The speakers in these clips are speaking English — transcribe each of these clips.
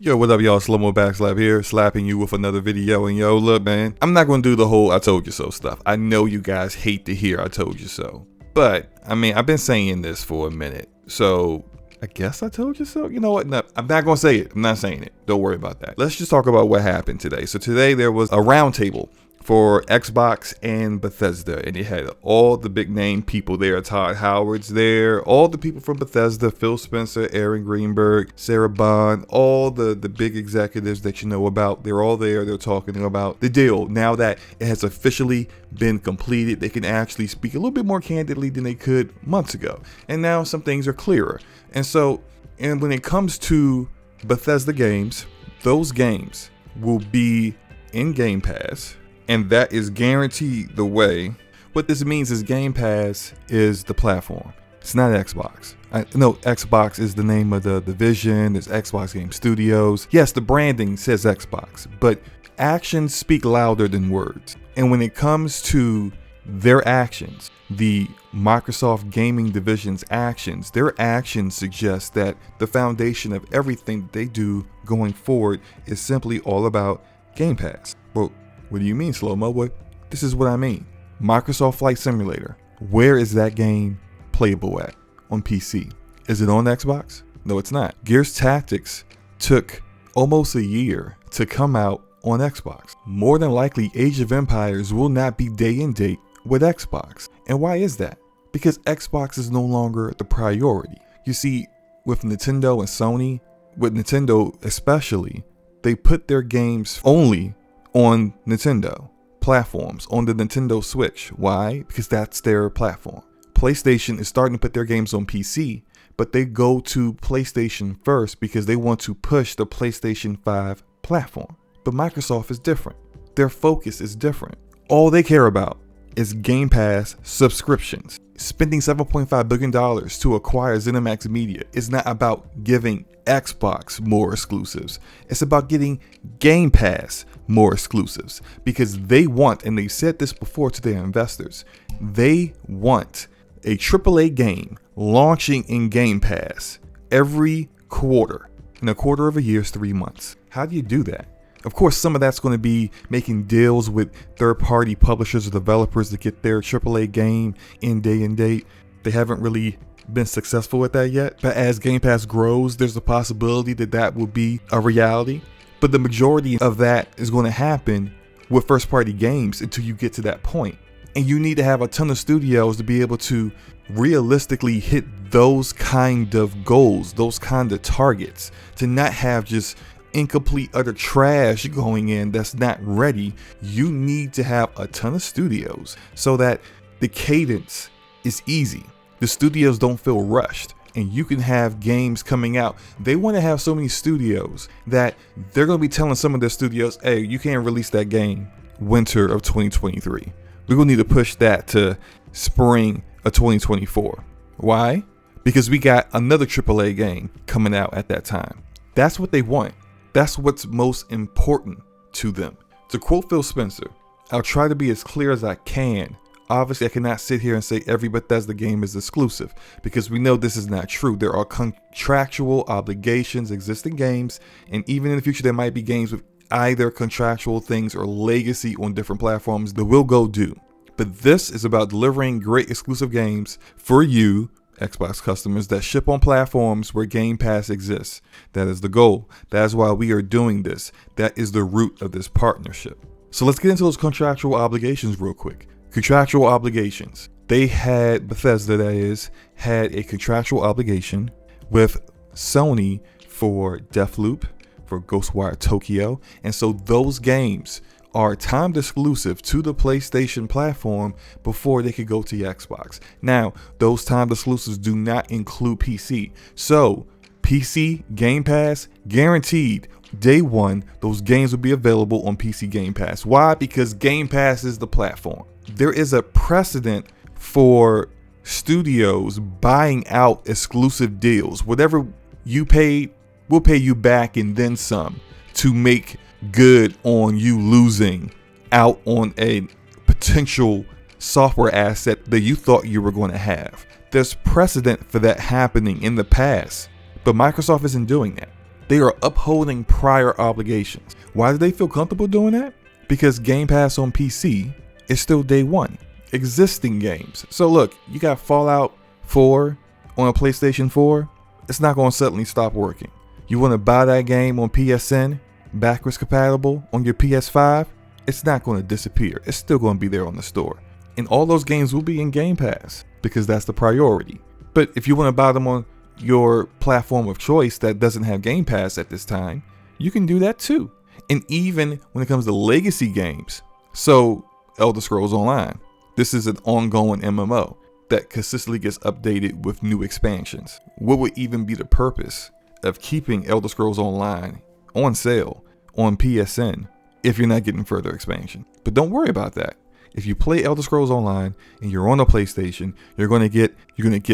Yo, what up, y'all? Slow-mo backslap here, slapping you with another video. And yo, look, man, I'm not gonna do the whole I told you so stuff. I know you guys hate to hear I told you so. But, I mean, I've been saying this for a minute. So, I guess I told you so? You know what? No, I'm not gonna say it. I'm not saying it. Don't worry about that. Let's just talk about what happened today. So today there was a roundtable for Xbox and Bethesda, and it had all the big name people there. Todd Howard's there, all the people from Bethesda, Phil Spencer, Aaron Greenberg, Sarah Bond, all the big executives that you know about. They're all there. They're talking about the deal. Now that it has officially been completed, they can actually speak a little bit more candidly than they could months ago. And now some things are clearer. And when it comes to Bethesda games, those games will be in GamePass. And that is guaranteed the way. What this means is Game Pass is the platform. It's not Xbox. No, Xbox is the name of the division. It's Xbox Game Studios. Yes, the branding says Xbox, but actions speak louder than words. And when it comes to their actions, the Microsoft Gaming Division's actions, their actions suggest that the foundation of everything that they do going forward is simply all about Game Pass. Well, what do you mean, Slow-Mo? Well, this is what I mean. Microsoft Flight Simulator. Where is that game playable at? On PC. Is it on Xbox? No, it's not. Gears Tactics took almost a year to come out on Xbox. More than likely, Age of Empires will not be day and date with Xbox. And why is that? Because Xbox is no longer the priority. You see, with Nintendo and Sony, with Nintendo especially, they put their games only on Nintendo platforms, on the Nintendo Switch. Why? Because that's their platform. PlayStation is starting to put their games on PC, but they go to PlayStation first because they want to push the PlayStation 5 platform. But Microsoft is different. Their focus is different. All they care about is Game Pass subscriptions. Spending $7.5 billion to acquire ZeniMax Media is not about giving Xbox more exclusives. It's about getting Game Pass more exclusives, because they want, and they've said this before to their investors, they want a AAA game launching in Game Pass every quarter. And a quarter of a year is 3 months. How do you do that? Of course, some of that's going to be making deals with third-party publishers or developers to get their AAA game in day and date. They haven't really been successful with that yet. But as Game Pass grows, there's a possibility that that will be a reality. But the majority of that is going to happen with first-party games until you get to that point. And you need to have a ton of studios to be able to realistically hit those kind of goals, those kind of targets, to not have just incomplete utter trash going in that's not ready. You need to have a ton of studios so that the cadence is easy. The studios don't feel rushed, and you can have games coming out. They want to have so many studios that they're going to be telling some of their studios, hey, you can't release that game winter of 2023. We're going to need to push that to spring of 2024. Why? Because we got another AAA game coming out at that time. That's what they want. That's what's most important to them. To quote Phil Spencer, I'll try to be as clear as I can. Obviously, I cannot sit here and say every Bethesda game is exclusive, because we know this is not true. There are contractual obligations, existing games, and even in the future, there might be games with either contractual things or legacy on different platforms that will go do. But this is about delivering great exclusive games for you, Xbox customers, that ship on platforms where Game Pass exists. That is the goal. That is why we are doing this. That is the root of this partnership. So let's get into those contractual obligations real quick. Contractual obligations. Bethesda, that is, had a contractual obligation with Sony for Deathloop, for Ghostwire Tokyo. And so those games are timed exclusive to the PlayStation platform before they could go to the Xbox. Now, those timed exclusives do not include PC. So, PC Game Pass, guaranteed, day one, those games will be available on PC Game Pass. Why? Because Game Pass is the platform. There is a precedent for studios buying out exclusive deals. Whatever you paid, we'll pay you back and then some to make good on you losing out on a potential software asset that you thought you were going to have. There's precedent for that happening in the past, but Microsoft isn't doing that. They are upholding prior obligations. Why do they feel comfortable doing that? Because Game Pass on PC is still day one. Existing games. So look, you got Fallout 4 on a PlayStation 4. It's not going to suddenly stop working. You want to buy that game on PSN, backwards compatible on your PS5? It's not going to disappear. It's still going to be there on the store. And all those games will be in Game Pass because that's the priority. But if you want to buy them on your platform of choice that doesn't have Game Pass at this time, you can do that too. And even when it comes to legacy games, so Elder Scrolls Online, this is an ongoing MMO that consistently gets updated with new expansions. What would even be the purpose of keeping Elder Scrolls Online on sale on PSN if you're not getting further expansion? But don't worry about that. If you play Elder Scrolls Online and you're on a PlayStation, you're gonna get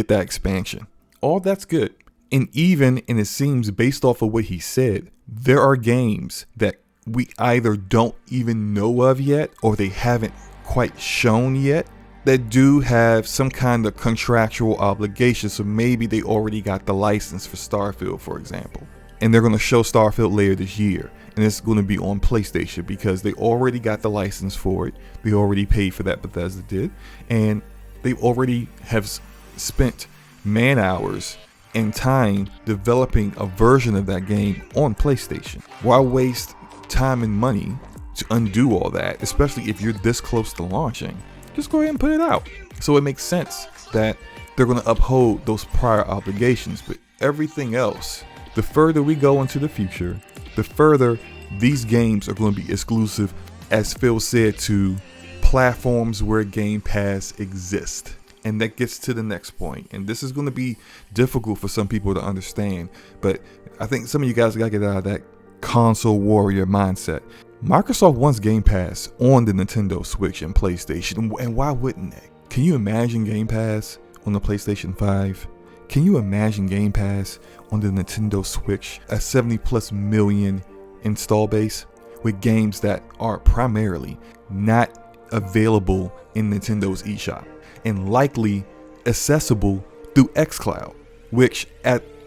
that expansion. All that's good. And it seems based off of what he said, there are games that we either don't even know of yet or they haven't quite shown yet that do have some kind of contractual obligation. So maybe they already got the license for Starfield, for example, and they're going to show Starfield later this year, and it's going to be on PlayStation because they already got the license for it. They already paid for that, Bethesda did, and they already have spent man hours and time developing a version of that game on PlayStation. Why waste time and money to undo all that, especially if you're this close to launching? Just go ahead and put it out. So it makes sense that they're going to uphold those prior obligations. But everything else, the further we go into the future, the further these games are going to be exclusive, as Phil said, to platforms where Game Pass exists. And that gets to the next point. And this is going to be difficult for some people to understand, but I think some of you guys got to get out of that console warrior mindset. Microsoft wants Game Pass on the Nintendo Switch and PlayStation, and why wouldn't they? Can you imagine Game Pass on the PlayStation 5? Can you imagine Game Pass on the Nintendo Switch, a 70+ million install base with games that are primarily not available in Nintendo's eShop and likely accessible through xCloud, which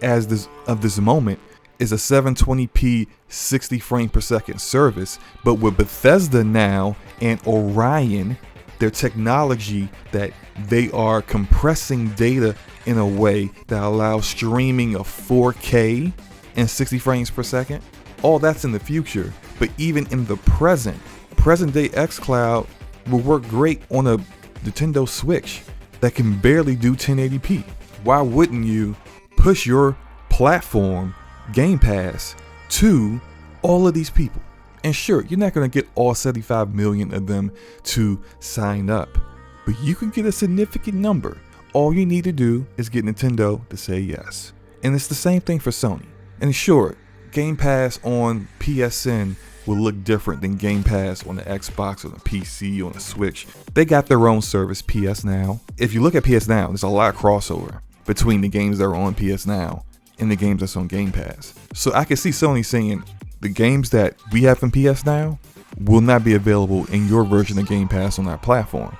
as this moment is a 720p 60 frame per second service. But with Bethesda now and Orion, their technology that they are compressing data in a way that allows streaming of 4K and 60 frames per second, all that's in the future. But even in the present day, xCloud will work great on a Nintendo Switch that can barely do 1080p. Why wouldn't you push your platform, Game Pass, to all of these people? And sure, you're not going to get all 75 million of them to sign up, but you can get a significant number. All you need to do is get Nintendo to say yes. And it's the same thing for Sony. And sure, Game Pass on PSN will look different than Game Pass on the Xbox, on the PC, on the Switch. They got their own service, PS Now. If you look at PS Now, there's a lot of crossover between the games that are on PS Now and the games that's on Game Pass. So I can see Sony saying the games that we have from PS Now will not be available in your version of Game Pass on our platform.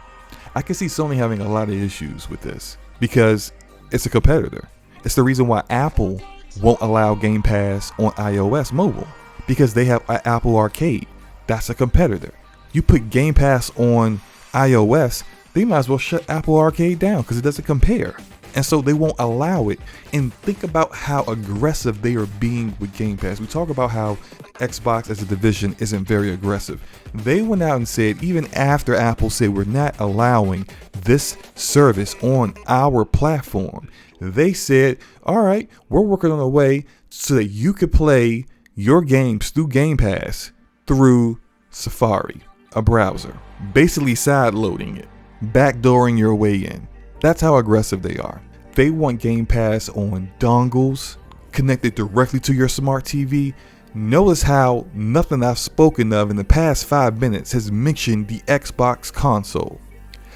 I can see Sony having a lot of issues with this because it's a competitor. It's the reason why Apple won't allow Game Pass on iOS mobile, because they have an Apple Arcade. That's a competitor. You put Game Pass on iOS, they might as well shut Apple Arcade down because it doesn't compare. And so they won't allow it. And think about how aggressive they are being with Game Pass. We talk about how Xbox as a division isn't very aggressive. They went out and said, even after Apple said we're not allowing this service on our platform, they said, all right, we're working on a way so that you could play your games through Game Pass through Safari, a browser, basically side loading it, backdooring your way in. That's how aggressive they are. They want Game Pass on dongles connected directly to your smart TV. Notice how nothing I've spoken of in the past 5 minutes has mentioned the Xbox console,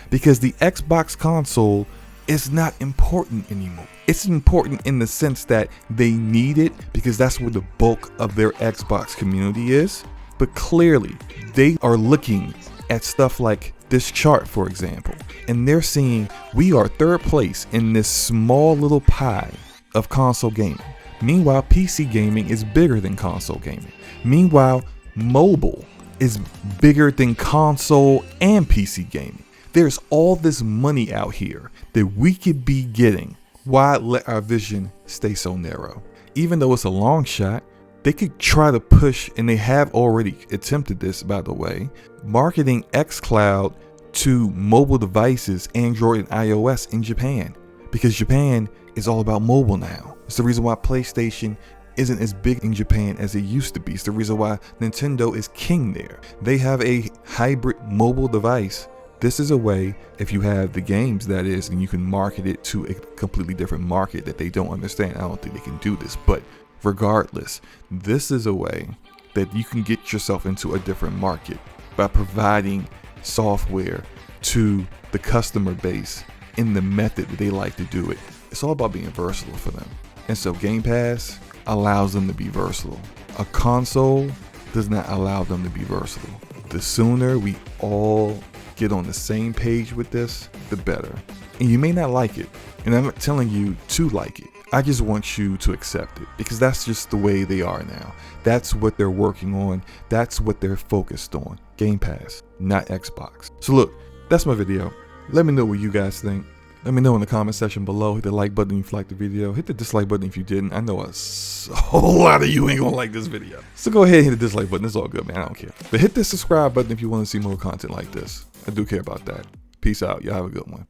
because the Xbox console is not important anymore. It's important in the sense that they need it because that's where the bulk of their Xbox community is. But clearly, they are looking at stuff like this chart, for example, and they're seeing we are third place in this small little pie of console gaming. Meanwhile, PC gaming is bigger than console gaming. Meanwhile, mobile is bigger than console and PC gaming. There's all this money out here that we could be getting. Why let our vision stay so narrow? Even though it's a long shot, they could try to push, and they have already attempted this, by the way, marketing xCloud to mobile devices, Android and iOS in Japan. Because Japan is all about mobile now. It's the reason why PlayStation isn't as big in Japan as it used to be. It's the reason why Nintendo is king there. They have a hybrid mobile device. This is a way, if you have the games, that is, and you can market it to a completely different market that they don't understand. I don't think they can do this, but regardless, this is a way that you can get yourself into a different market by providing software to the customer base in the method that they like to do it. It's all about being versatile for them. And so Game Pass allows them to be versatile. A console does not allow them to be versatile. The sooner we all get on the same page with this, the better. And you may not like it, and I'm not telling you to like it. I just want you to accept it, because that's just the way they are now. That's what they're working on. That's what they're focused on. Game Pass, not Xbox. So look, that's my video. Let me know what you guys think. Let me know in the comment section below. Hit the like button if you liked the video. Hit the dislike button if you didn't. I know a whole lot of you ain't gonna like this video. So go ahead and hit the dislike button. It's all good, man. I don't care. But hit the subscribe button if you want to see more content like this. I do care about that. Peace out. Y'all have a good one.